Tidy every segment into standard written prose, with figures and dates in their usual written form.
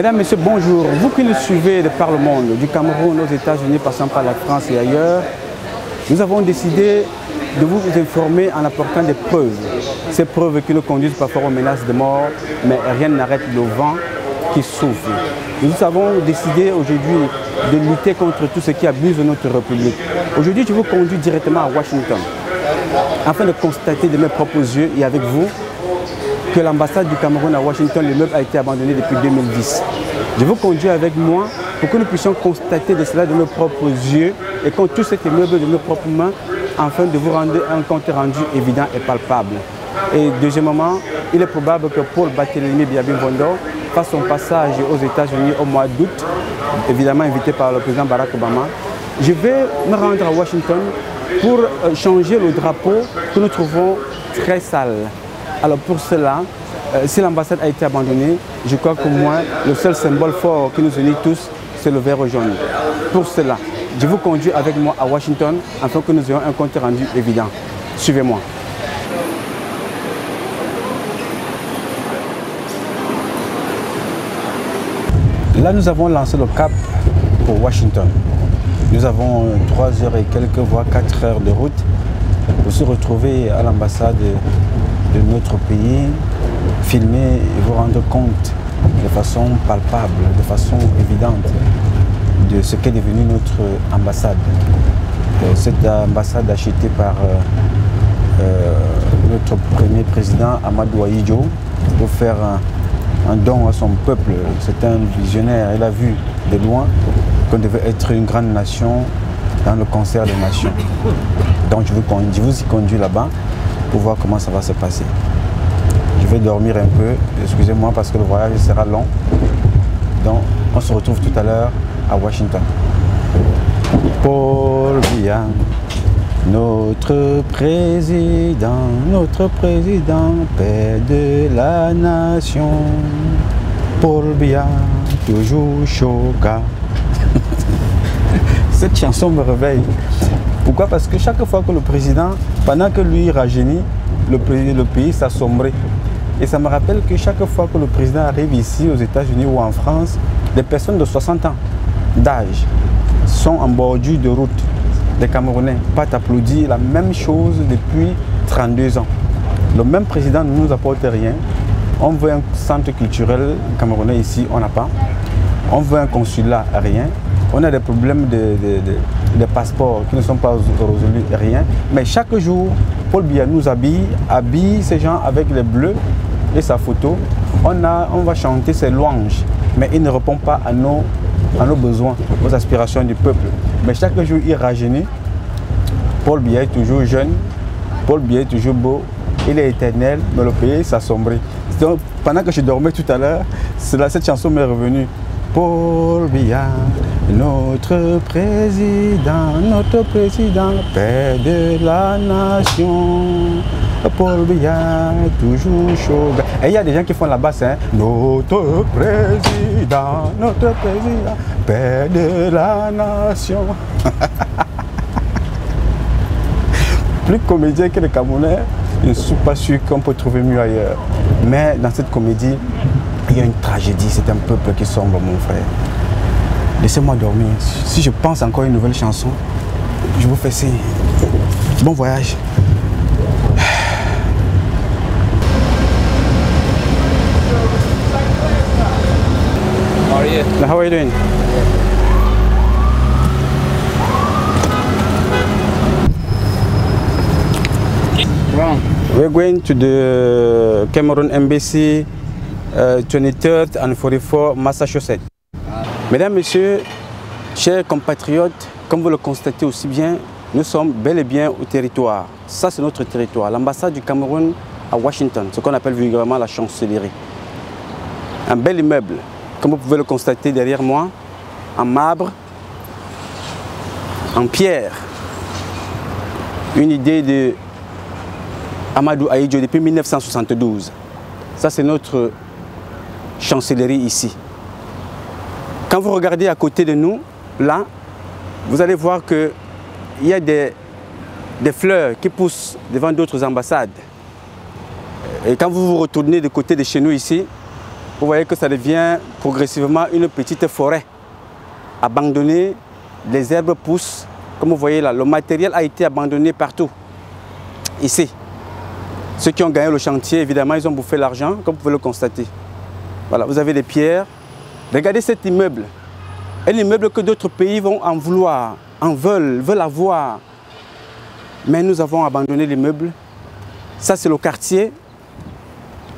Mesdames, Messieurs, bonjour. Vous qui nous suivez de par le monde, du Cameroun aux États-Unis, passant par la France et ailleurs, nous avons décidé de vous informer en apportant des preuves. Ces preuves qui nous conduisent parfois aux menaces de mort, mais rien n'arrête le vent qui souffle. Nous avons décidé aujourd'hui de lutter contre tout ce qui abuse de notre République. Aujourd'hui, je vous conduis directement à Washington, afin de constater de mes propres yeux et avec vous que l'ambassade du Cameroun à Washington, l'immeuble a été abandonné depuis 2010. Je vous conduis avec moi pour que nous puissions constater de cela de nos propres yeux et qu'on touche cet immeuble de nos propres mains afin de vous rendre un compte rendu évident et palpable. Et deuxièmement, il est probable que Paul Barthélémy Biya-Bienvenue fasse son passage aux États-Unis au mois d'août, évidemment invité par le président Barack Obama. Je vais me rendre à Washington pour changer le drapeau que nous trouvons très sale. Alors pour cela, si l'ambassade a été abandonnée, je crois qu'au moins le seul symbole fort qui nous unit tous, c'est le vert jaune. Pour cela, je vous conduis avec moi à Washington afin que nous ayons un compte rendu évident. Suivez-moi. Là, nous avons lancé le cap pour Washington. Nous avons 3 heures et quelques, voire 4 heures de route pour se retrouver à l'ambassade de notre pays, filmer et vous rendre compte de façon palpable, de façon évidente de ce qu'est devenu notre ambassade. Cette ambassade achetée par notre premier président Amadou Ahidjo pour faire un don à son peuple. C'est un visionnaire, il a vu de loin qu'on devait être une grande nation dans le concert des nations. Donc je vous y conduis là-bas pour voir comment ça va se passer. Je vais dormir un peu, excusez-moi parce que le voyage sera long. Donc on se retrouve tout à l'heure à Washington. Paul Biya, notre président, père de la nation. Paul Biya, toujours choquant. Cette chanson me réveille. Pourquoi? Parce que chaque fois que le président, pendant que lui rajeunit, le pays s'assombrit. Et ça me rappelle que chaque fois que le président arrive ici aux États-Unis ou en France, des personnes de 60 ans d'âge sont en bordure de route. Des Camerounais partent applaudir la même chose depuis 32 ans. Le même président ne nous apporte rien. On veut un centre culturel camerounais ici, on n'a pas. On veut un consulat, rien. On a des problèmes de passeports qui ne sont pas résolus, rien. Mais chaque jour, Paul Biya nous habille ces gens avec les bleus et sa photo. On va chanter ses louanges, mais il ne répond pas à nos besoins, aux aspirations du peuple. Mais chaque jour, il rajeunit. Paul Biya est toujours jeune, Paul Biya est toujours beau, il est éternel, mais le pays s'assombrit. Donc, pendant que je dormais tout à l'heure, cette chanson m'est revenue. Paul Biya, notre président, père de la nation. Paul Biya, toujours chaud. Et il y a des gens qui font la basse, hein. Notre président, père de la nation. Plus comédien que le Camerounais, je ne suis pas sûr qu'on peut trouver mieux ailleurs. Mais dans cette comédie, il y a une tragédie, c'est un peuple qui sombre, mon frère. Laissez-moi dormir. Si je pense encore à une nouvelle chanson, je vous fais signe. Bon voyage. How are you doing? We're going to the Cameroon Embassy, 23rd and 44 Massachusetts. Mesdames, Messieurs, chers compatriotes, comme vous le constatez aussi bien, nous sommes bel et bien au territoire. Ça, c'est notre territoire, l'ambassade du Cameroun à Washington, ce qu'on appelle vulgairement la chancellerie. Un bel immeuble, comme vous pouvez le constater derrière moi, en marbre, en pierre. Une idée de Amadou Ahidjo depuis 1972. Ça, c'est notre chancellerie ici. Quand vous regardez à côté de nous, là, vous allez voir qu'il y a des fleurs qui poussent devant d'autres ambassades. Et quand vous vous retournez de côté de chez nous ici, vous voyez que ça devient progressivement une petite forêt abandonnée. Les herbes poussent. Comme vous voyez là, le matériel a été abandonné partout. Ici. Ceux qui ont gagné le chantier, évidemment, ils ont bouffé l'argent, comme vous pouvez le constater. Voilà, vous avez des pierres. Regardez cet immeuble. Un immeuble que d'autres pays vont en vouloir, veulent avoir. Mais nous avons abandonné l'immeuble. Ça, c'est le quartier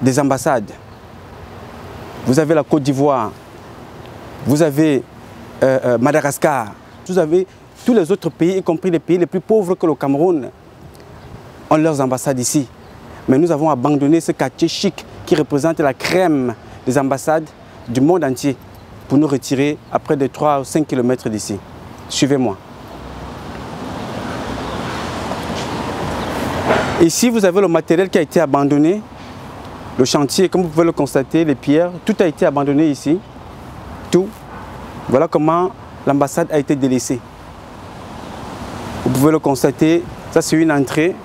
des ambassades. Vous avez la Côte d'Ivoire. Vous avez Madagascar. Vous avez tous les autres pays, y compris les pays les plus pauvres que le Cameroun, ont leurs ambassades ici. Mais nous avons abandonné ce quartier chic qui représente la crème des ambassades du monde entier pour nous retirer à près de 3 ou 5 km d'ici. Suivez-moi. Ici, vous avez le matériel qui a été abandonné. Le chantier, comme vous pouvez le constater, les pierres, tout a été abandonné ici. Tout. Voilà comment l'ambassade a été délaissée. Vous pouvez le constater, ça c'est une entrée.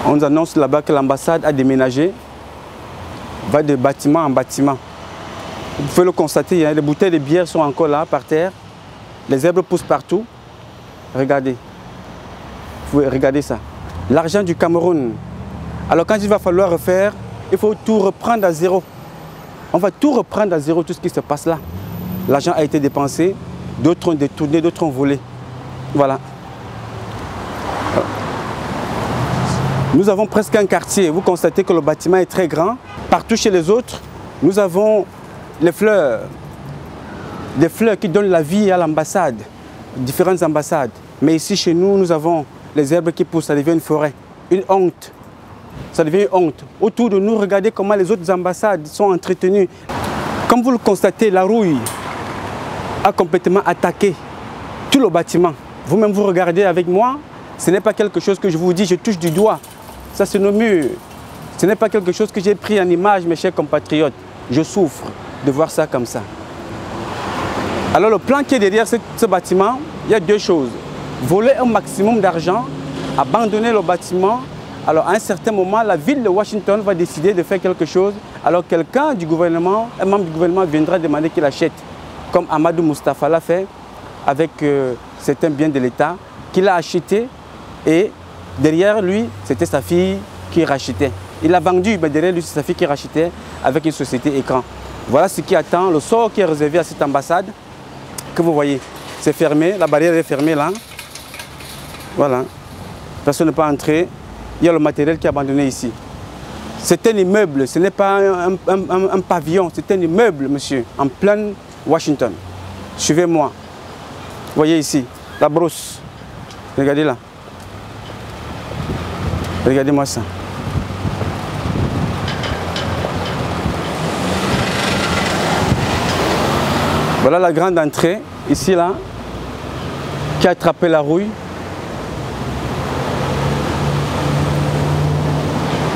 On nous annonce là-bas que l'ambassade a déménagé, va de bâtiment en bâtiment. Vous pouvez le constater, hein, les bouteilles de bière sont encore là, par terre. Les herbes poussent partout. Regardez. Vous pouvez regarder ça. L'argent du Cameroun. Alors quand il va falloir refaire, il faut tout reprendre à zéro. On va tout reprendre à zéro, tout ce qui se passe là. L'argent a été dépensé, d'autres ont détourné, d'autres ont volé. Voilà. Nous avons presque un quartier. Vous constatez que le bâtiment est très grand. Partout chez les autres, nous avons les fleurs. Des fleurs qui donnent la vie à l'ambassade, différentes ambassades. Mais ici, chez nous, nous avons les herbes qui poussent. Ça devient une forêt, une honte. Ça devient une honte. Autour de nous, regardez comment les autres ambassades sont entretenues. Comme vous le constatez, la rouille a complètement attaqué tout le bâtiment. Vous-même, vous regardez avec moi. Ce n'est pas quelque chose que je vous dis, je touche du doigt. Ça, c'est nos murs. Ce n'est pas quelque chose que j'ai pris en image, mes chers compatriotes. Je souffre de voir ça comme ça. Alors, le plan qui est derrière ce bâtiment, il y a deux choses. Voler un maximum d'argent, abandonner le bâtiment. Alors, à un certain moment, la ville de Washington va décider de faire quelque chose. Alors, quelqu'un du gouvernement, un membre du gouvernement viendra demander qu'il achète. Comme Amadou Moustapha l'a fait avec certains biens de l'État, qu'il a acheté. Et derrière lui, c'était sa fille qui rachetait. Il a vendu, mais derrière lui, c'est sa fille qui rachetait avec une société écran. Voilà ce qui attend, le sort qui est réservé à cette ambassade que vous voyez. C'est fermé, la barrière est fermée là. Voilà. Personne ne peut entrer. Il y a le matériel qui est abandonné ici. C'est un immeuble, ce n'est pas un pavillon, c'est un immeuble, monsieur, en plein Washington. Suivez-moi. Vous voyez ici, la brousse. Regardez là. Regardez-moi ça. Voilà la grande entrée, ici là, qui a attrapé la rouille.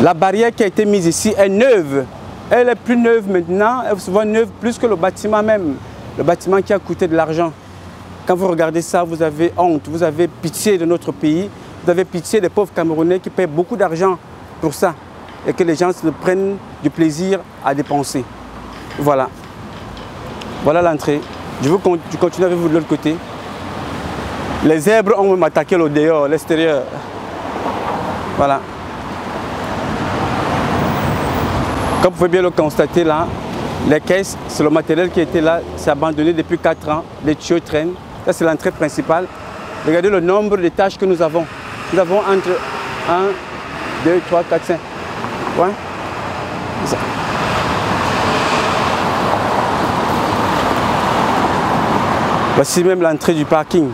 La barrière qui a été mise ici est neuve. Elle est plus neuve maintenant, elle se voit neuve plus que le bâtiment même. Le bâtiment qui a coûté de l'argent. Quand vous regardez ça, vous avez honte, vous avez pitié de notre pays. Vous avez pitié des pauvres Camerounais qui paient beaucoup d'argent pour ça et que les gens se prennent du plaisir à dépenser. Voilà. Voilà l'entrée. Je continue avec vous de l'autre côté. Les zèbres ont même attaqué le dehors, l'extérieur. Voilà. Comme vous pouvez bien le constater là, les caisses, c'est le matériel qui était là, c'est abandonné depuis 4 ans. Les tuyaux traînent. Ça, c'est l'entrée principale. Regardez le nombre de tâches que nous avons. Nous avons entre 1, 2, 3, 4, 5. Ouais. Ça. Voici même l'entrée du parking.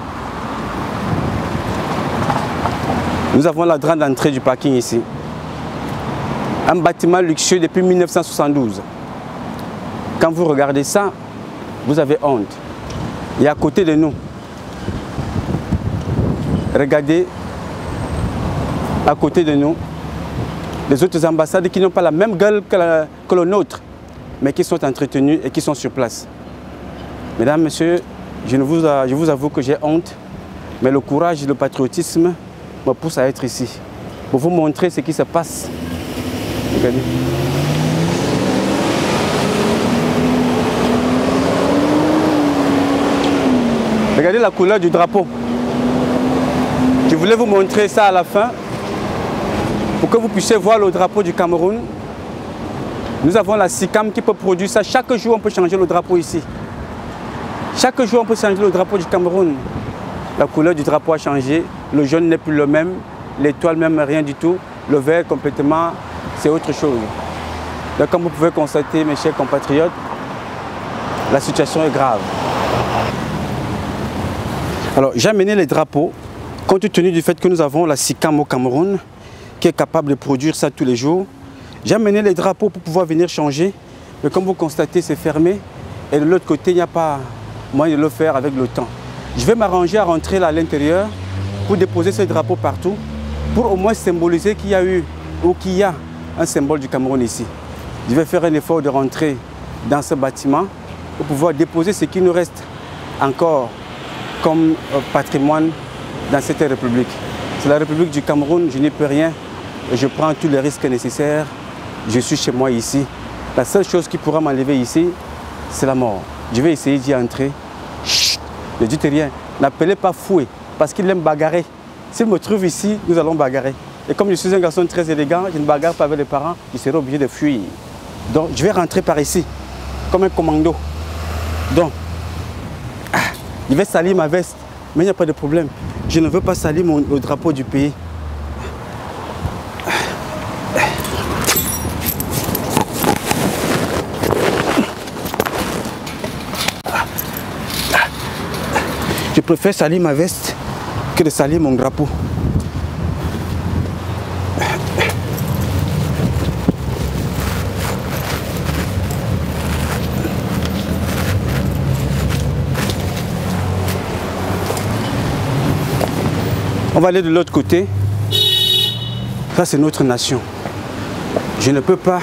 Nous avons la grande entrée du parking ici. Un bâtiment luxueux depuis 1972. Quand vous regardez ça, vous avez honte. Et à côté de nous, regardez, à côté de nous, les autres ambassades qui n'ont pas la même gueule que le nôtre, mais qui sont entretenues et qui sont sur place. Mesdames, Messieurs, je vous avoue que j'ai honte, mais le courage et le patriotisme me poussent à être ici, pour vous montrer ce qui se passe. Regardez. Regardez la couleur du drapeau. Je voulais vous montrer ça à la fin pour que vous puissiez voir le drapeau du Cameroun. Nous avons la SICAM qui peut produire ça. Chaque jour, on peut changer le drapeau ici. Chaque jour, on peut changer le drapeau du Cameroun. La couleur du drapeau a changé. Le jaune n'est plus le même. L'étoile même, rien du tout. Le vert, complètement, c'est autre chose. Donc, comme vous pouvez constater, mes chers compatriotes, la situation est grave. Alors, j'ai amené les drapeaux, compte tenu du fait que nous avons la SICAM au Cameroun, qui est capable de produire ça tous les jours. J'ai amené les drapeaux pour pouvoir venir changer. Mais comme vous constatez, c'est fermé. Et de l'autre côté, il n'y a pas moyen de le faire avec le temps. Je vais m'arranger à rentrer là à l'intérieur pour déposer ces drapeaux partout, pour au moins symboliser qu'il y a eu ou qu'il y a un symbole du Cameroun ici. Je vais faire un effort de rentrer dans ce bâtiment pour pouvoir déposer ce qui nous reste encore comme patrimoine dans cette République. C'est la République du Cameroun, je n'y peux rien. Et je prends tous les risques nécessaires. Je suis chez moi ici. La seule chose qui pourra m'enlever ici, c'est la mort. Je vais essayer d'y entrer. Chut, ne dites rien. N'appelez pas Fouet, parce qu'il aime bagarrer. S'il me trouve ici, nous allons bagarrer. Et comme je suis un garçon très élégant, je ne bagarre pas avec les parents, je serai obligé de fuir. Donc je vais rentrer par ici, comme un commando. Donc, je vais salir ma veste, mais il n'y a pas de problème. Je ne veux pas salir le drapeau du pays. Je préfère salir ma veste que de salir mon drapeau. On va aller de l'autre côté. Ça, c'est notre nation. Je ne peux pas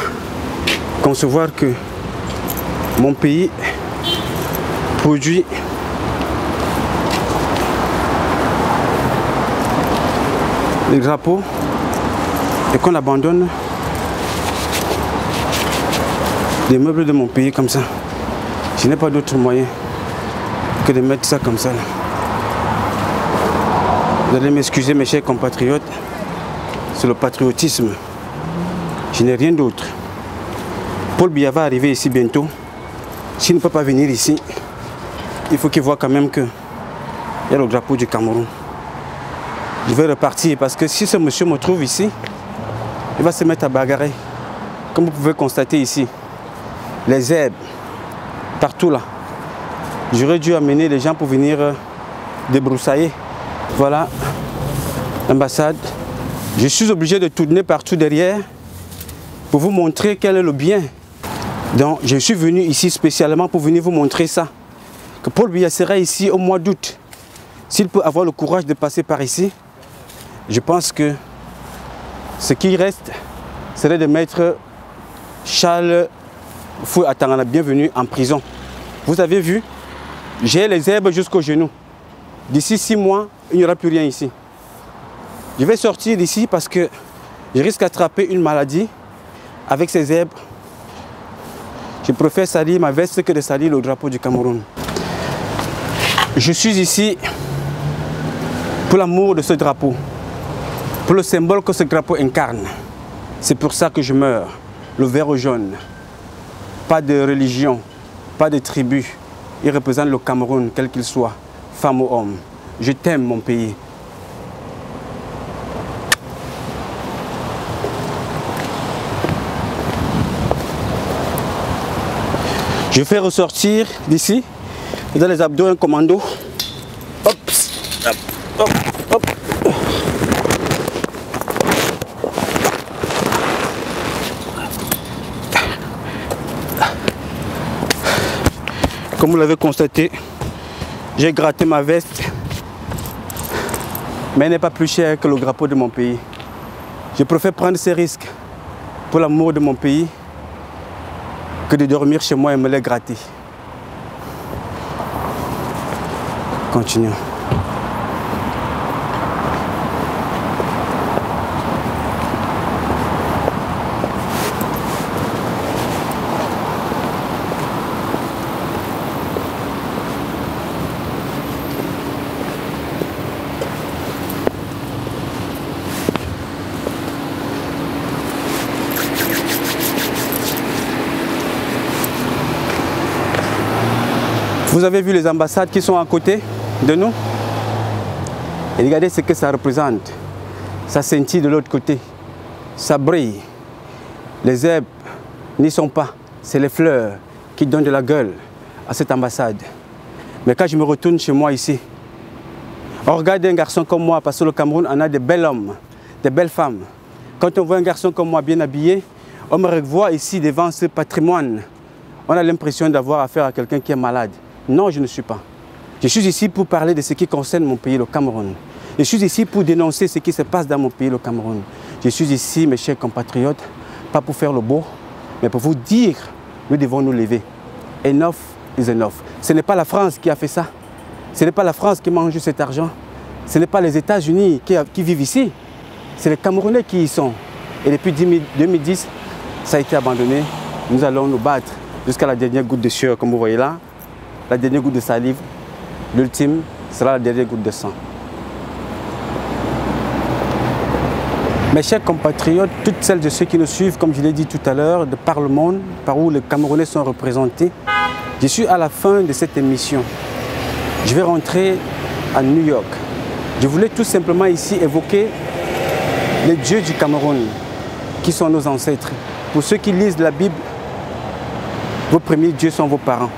concevoir que mon pays produit les drapeaux et qu'on abandonne les meubles de mon pays comme ça. Je n'ai pas d'autre moyen que de mettre ça comme ça là. Vous allez m'excuser mes chers compatriotes, c'est le patriotisme. Je n'ai rien d'autre. Paul Biya va arriver ici bientôt. S'il ne peut pas venir ici, il faut qu'il voit quand même qu'il y a le drapeau du Cameroun. Je vais repartir parce que si ce monsieur me trouve ici, il va se mettre à bagarrer. Comme vous pouvez constater ici, les herbes, partout là. J'aurais dû amener les gens pour venir débroussailler. Voilà, l'ambassade. Je suis obligé de tourner partout derrière pour vous montrer quel est le bien. Donc, je suis venu ici spécialement pour venir vous montrer ça. Que Paul Biya sera ici au mois d'août. S'il peut avoir le courage de passer par ici, je pense que ce qui reste serait de mettre Charles Fouet Atangana bienvenue en prison. Vous avez vu, j'ai les herbes jusqu'aux genoux. D'ici 6 mois, il n'y aura plus rien ici. Je vais sortir d'ici parce que je risque d'attraper une maladie avec ces herbes. Je préfère salir ma veste que de salir le drapeau du Cameroun. Je suis ici pour l'amour de ce drapeau, pour le symbole que ce drapeau incarne. C'est pour ça que je meurs, le vert au jaune. Pas de religion, pas de tribu. Il représente le Cameroun, quel qu'il soit, femme ou homme. Je t'aime mon pays. Je fais ressortir d'ici, dans les abdos, un commando. Hop, hop, hop, hop. Comme vous l'avez constaté, j'ai gratté ma veste, mais elle n'est pas plus chère que le drapeau de mon pays. Je préfère prendre ces risques pour l'amour de mon pays que de dormir chez moi et me les gratter. Continuons. Vous avez vu les ambassades qui sont à côté de nous? Et regardez ce que ça représente. Ça scintille de l'autre côté. Ça brille. Les herbes n'y sont pas. C'est les fleurs qui donnent de la gueule à cette ambassade. Mais quand je me retourne chez moi ici, on regarde un garçon comme moi, parce que le Cameroun en a de bels hommes, de belles femmes. Quand on voit un garçon comme moi bien habillé, on me revoit ici devant ce patrimoine. On a l'impression d'avoir affaire à quelqu'un qui est malade. Non, je ne suis pas. Je suis ici pour parler de ce qui concerne mon pays, le Cameroun. Je suis ici pour dénoncer ce qui se passe dans mon pays, le Cameroun. Je suis ici, mes chers compatriotes, pas pour faire le beau, mais pour vous dire, nous devons nous lever. Enough is enough. Ce n'est pas la France qui a fait ça. Ce n'est pas la France qui mange cet argent. Ce n'est pas les États-Unis qui vivent ici. C'est les Camerounais qui y sont. Et depuis 2010, ça a été abandonné. Nous allons nous battre jusqu'à la dernière goutte de sueur, comme vous voyez là. La dernière goutte de salive. L'ultime sera la dernière goutte de sang. Mes chers compatriotes, toutes celles et ceux qui nous suivent, comme je l'ai dit tout à l'heure, de par le monde, par où les Camerounais sont représentés, je suis à la fin de cette émission. Je vais rentrer à New York. Je voulais tout simplement ici évoquer les dieux du Cameroun, qui sont nos ancêtres. Pour ceux qui lisent la Bible, vos premiers dieux sont vos parents.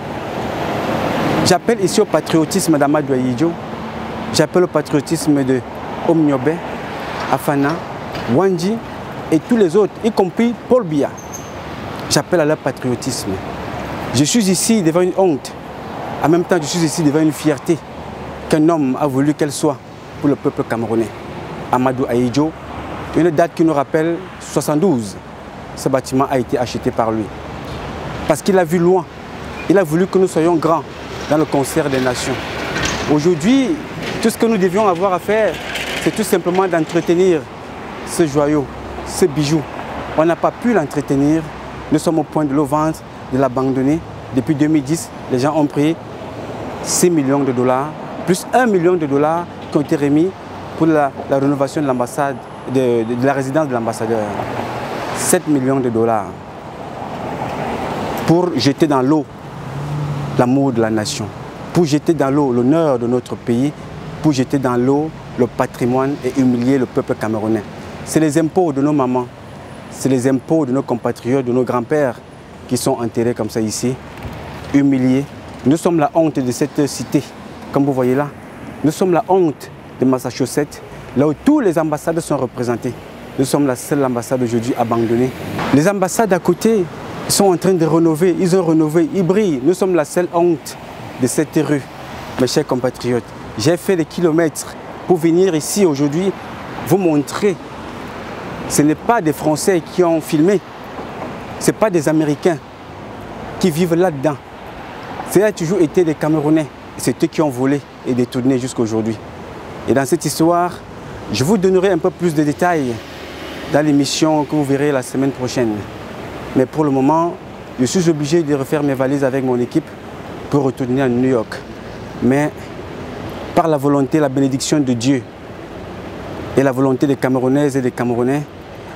J'appelle ici au patriotisme d'Amadou Ahidjo, j'appelle au patriotisme de Omniobe, Afana, Wandji et tous les autres, y compris Paul Biya. J'appelle à leur patriotisme. Je suis ici devant une honte. En même temps, je suis ici devant une fierté qu'un homme a voulu qu'elle soit pour le peuple camerounais. Amadou Ahidjo, une date qui nous rappelle 72. Ce bâtiment a été acheté par lui. Parce qu'il a vu loin. Il a voulu que nous soyons grands dans le concert des nations. Aujourd'hui, tout ce que nous devions avoir à faire, c'est tout simplement d'entretenir ce joyau, ce bijou. On n'a pas pu l'entretenir. Nous sommes au point de le vendre, de l'abandonner. Depuis 2010, les gens ont pris 6 millions de dollars, plus 1 million de dollars qui ont été remis pour la rénovation de l'ambassade, de la résidence de l'ambassadeur. 7 millions de dollars pour jeter dans l'eau l'amour de la nation, pour jeter dans l'eau l'honneur de notre pays, pour jeter dans l'eau le patrimoine et humilier le peuple camerounais. C'est les impôts de nos mamans, c'est les impôts de nos compatriotes, de nos grands-pères qui sont enterrés comme ça ici, humiliés. Nous sommes la honte de cette cité, comme vous voyez là. Nous sommes la honte de Massachusetts, là où tous les ambassades sont représentées. Nous sommes la seule ambassade aujourd'hui abandonnée. Les ambassades à côté sont en train de rénover, ils ont rénové, ils brillent. Nous sommes la seule honte de cette rue, mes chers compatriotes. J'ai fait des kilomètres pour venir ici aujourd'hui vous montrer. Ce n'est pas des Français qui ont filmé, ce n'est pas des Américains qui vivent là-dedans. Ça a toujours été des Camerounais. C'est eux qui ont volé et détourné jusqu'à aujourd'hui. Et dans cette histoire, je vous donnerai un peu plus de détails dans l'émission que vous verrez la semaine prochaine. Mais pour le moment, je suis obligé de refaire mes valises avec mon équipe pour retourner à New York. Mais par la volonté, la bénédiction de Dieu et la volonté des Camerounaises et des Camerounais,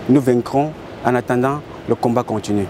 nous vaincrons. En attendant, le combat continue.